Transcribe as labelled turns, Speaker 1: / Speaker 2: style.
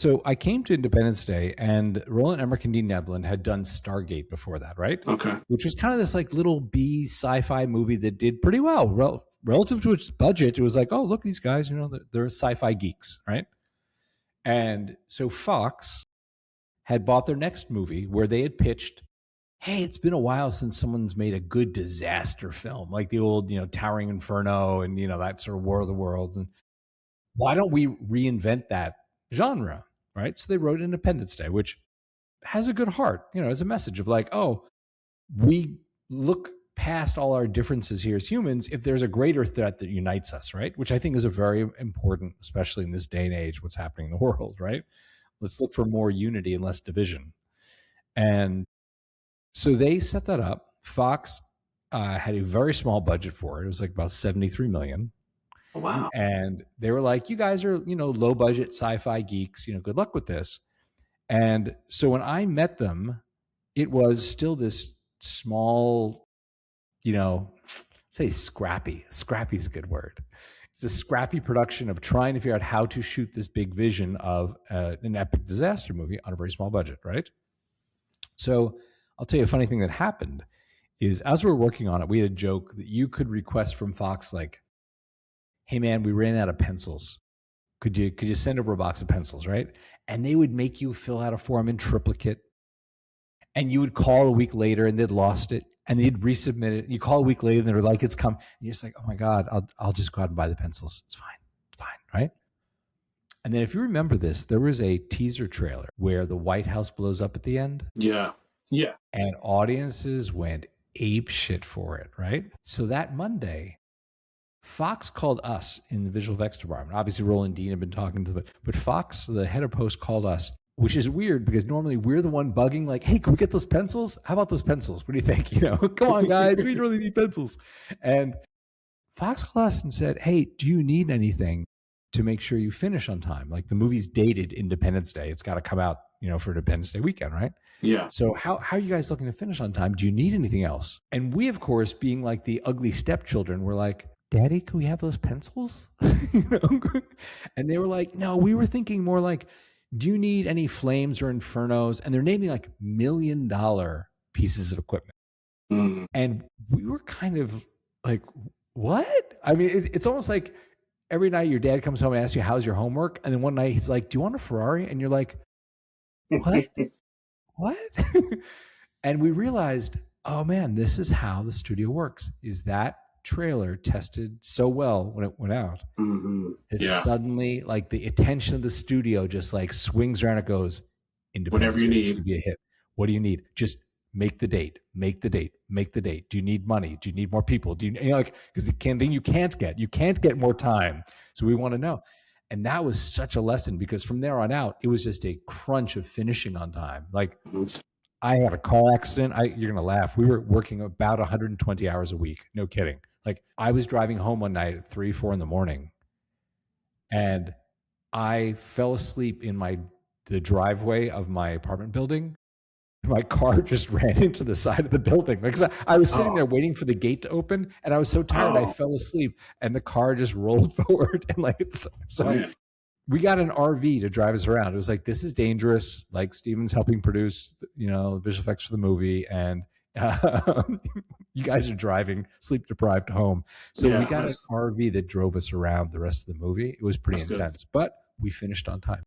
Speaker 1: So I came to Independence Day, and Roland Emmerich Dean Devlin had done Stargate before that, right?
Speaker 2: Okay.
Speaker 1: Which was kind of this like little B sci-fi movie that did pretty well relative to its budget. It was like, oh, look, these guys, they're sci-fi geeks, right? And so Fox had bought their next movie where they had pitched, hey, it's been a while since someone's made a good disaster film, like the old, Towering Inferno and, that sort of War of the Worlds. And why don't we reinvent that genre, right? So they wrote Independence Day, which has a good heart, as a message of like, oh, we look past all our differences here as humans if there's a greater threat that unites us, right? Which I think is a very important, especially in this day and age, what's happening in the world, right? Let's look for more unity and less division. And so they set that up. Fox had a very small budget for it. It was like about 73 million.
Speaker 2: Oh, wow.
Speaker 1: And they were like, you guys are, low budget sci-fi geeks, good luck with this. And so when I met them, it was still this small, say scrappy. Scrappy is a good word. It's a scrappy production of trying to figure out how to shoot this big vision of an epic disaster movie on a very small budget, right? So I'll tell you a funny thing that happened is as we were working on it, we had a joke that you could request from Fox, like, hey man, we ran out of pencils. Could you send over a box of pencils, right? And they would make you fill out a form in triplicate. And you would call a week later and they'd lost it. And they'd resubmit it. You call a week later and they were like, it's come. And you're just like, oh my God, I'll just go out and buy the pencils. It's fine, right? And then if you remember this, there was a teaser trailer where the White House blows up at the end.
Speaker 2: Yeah.
Speaker 1: And audiences went ape shit for it, right? So that Monday, Fox called us in the visual effects department. Obviously, Roland Dean had been talking to them, but Fox, the head of post, called us, which is weird because normally we're the one bugging, like, hey, can we get those pencils? How about those pencils? What do you think? Come on, guys, we really need pencils. And Fox called us and said, hey, do you need anything to make sure you finish on time? Like the movie's dated Independence Day. It's got to come out, for Independence Day weekend, right?
Speaker 2: Yeah.
Speaker 1: So how are you guys looking to finish on time? Do you need anything else? And we, of course, being like the ugly stepchildren, were like, Daddy, can we have those pencils? And they were like, no, we were thinking more like, do you need any flames or infernos? And they're naming like $1 million pieces of equipment.
Speaker 2: Mm.
Speaker 1: And we were kind of like, what? I mean, it's almost like every night your dad comes home and asks you, how's your homework? And then one night he's like, do you want a Ferrari? And you're like, what? What? And we realized, oh man, this is how the studio works, is that trailer tested so well when it went out.
Speaker 2: Mm-hmm.
Speaker 1: Suddenly like the attention of the studio just like swings around. It goes,
Speaker 2: whatever you need
Speaker 1: to be a hit. What do you need? Just make the date. Do you need money? Do you need more people? Do you like, because the thing you can't get more time. So we want to know. And that was such a lesson because from there on out, it was just a crunch of finishing on time. Like I had a car accident. You're going to laugh. We were working about 120 hours a week. No kidding. Like I was driving home one night at 3, 4 in the morning and I fell asleep in the driveway of my apartment building. My car just ran into the side of the building. Like I was sitting there waiting for the gate to open and I was so tired I fell asleep and the car just rolled forward. And we got an RV to drive us around. It was like, this is dangerous. Like Steven's helping produce, visual effects for the movie. And you guys are driving sleep deprived home. So we got an RV that drove us around the rest of the movie. It was pretty intense, but we finished on time.